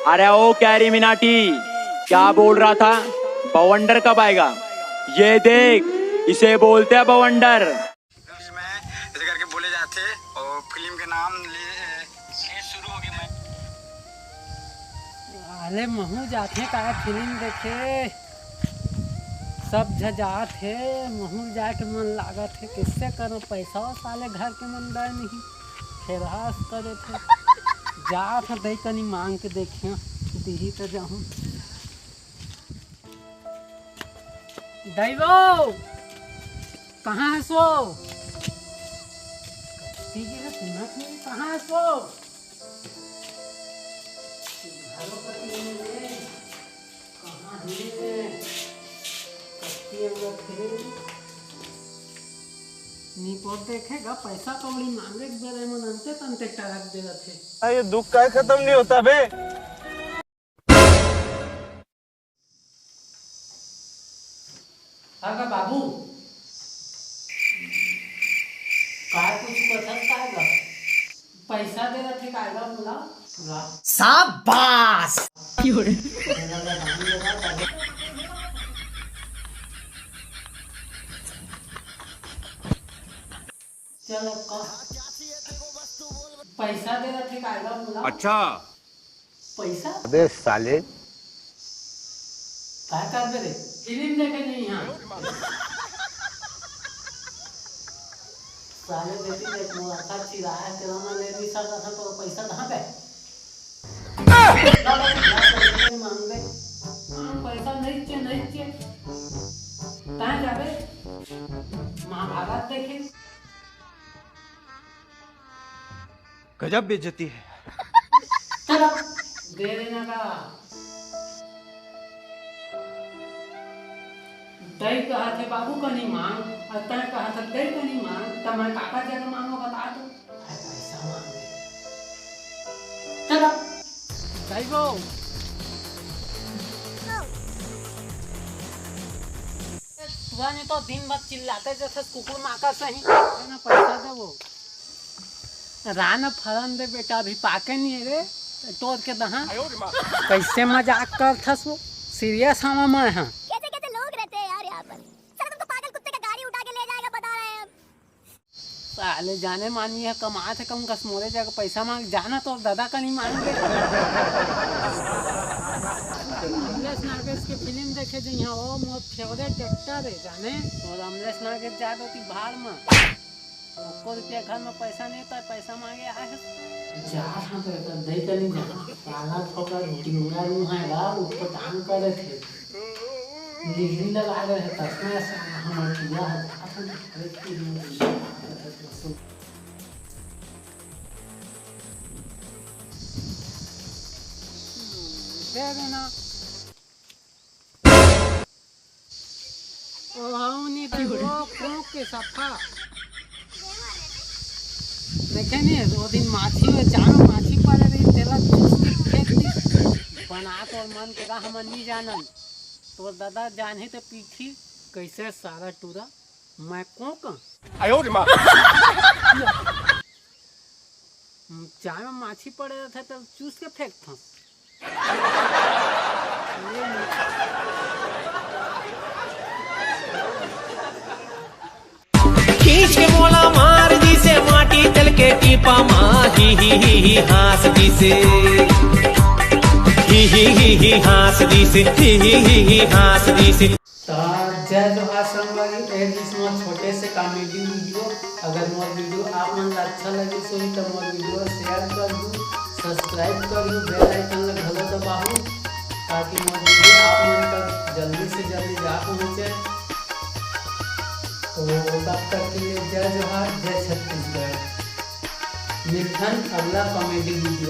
अरे ओ कैरी मिनाटी, क्या बोल रहा था? बवंडर कब आएगा? ये देख, इसे बोलते हैं बवंडर। इसमें ऐसे करके बोले जाते और फिल्म के नाम ले शुरू हो गई। मैं अरे महू जाते का फिल्म देखे, सब झजात है। महू जाके मन लागत है, किससे करो पैसा साले घर के मन दे नहीं खेरास करे थे। जा था दई कनी मांग के देखियो दीही तो जाऊँ। दैवो कहाँ है सो? कहाँ है सो? निपोत देखेगा पैसा कौड़ी मांगे बेरे मन अंते तंते टरक देगा थे। ये दुख का खत्म नहीं होता बे। हाँ बाबू काय कुछ पसंद कायगा पैसा दे रहे थे कायगा बोला शाबाश। चलो पैसा दे रहे थे कायगा बोला। अच्छा पैसा अबे साले काय कर दे रे? फिल्म देखे नहीं यहाँ साले बेटी देख मुलाका चिराया तेरा ना ले नहीं सकता था तो पैसा कहाँ पे मांग दे। पैसा नहीं चाहिए कहाँ जाबे? महाभारत देखे गजब बेइज्जती है। चलो दे देना का दही कहा थे बाबू का नहीं मांग और तय कहा था दही का नहीं मांग तब मैं काका जगह मांगो बता दो पैसा मांगे। चलो दही वो तुझे तो दिन भर चिल्लाते जैसे कुकुर माका सही ना पैसा दे वो रान फरन दे बेटा अभी पाके नहीं है रे तोड़ के दहा कैसे मजाक कर था वो सीरियस हम मैं हां साले जाने मानी है कमा थे कम कसमोरे जगह पैसा मांग जाना तो दादा का नहीं मांगे। अमलेश नागेश की फिल्म देखे जी यहाँ वो मोर फेवरेट एक्टर है जाने और अमलेश नागेश जा रही थी बाहर में को रुपया घर में पैसा नहीं था पैसा मांगे आए जा हाँ तो दही का नहीं जाना साला ठोकर टिंगरा रूम है ला ऊपर काम करे थे डिग्री लगा रहे थे तस्में हमारे किया है दे देना ओ हाउनी देखो प्रोक के सफा देखे नहीं दो दिन माछी में जानो माछी पड़े रही तेरा चुस्की फेंक दी बना तो मन के हम नहीं जानन तो दादा जाने तो पीछी कैसे सारा टूरा मैं को का आयो रे मां चाय में माछी पड़े थे तो चूस के फेंक था। खींच के बोला मार दी से माटी तल के टीपा माँ ही हास दी से ही हास दी से ही हास दी से। जय जोहार संगवारी एक इसमें छोटे से कॉमेडी वीडियो अगर मोर वीडियो आप मन अच्छा लगे सो तो मोर वीडियो शेयर कर दू सब्सक्राइब कर दू बेल आइकन घलो दबाओ ताकि मोर वीडियो आप मन तक जल्दी से जल्दी जा पहुँचे। तो तब तक के लिए जय जोहार जय छत्तीसगढ़। मिलते हैं अगला कॉमेडी वीडियो।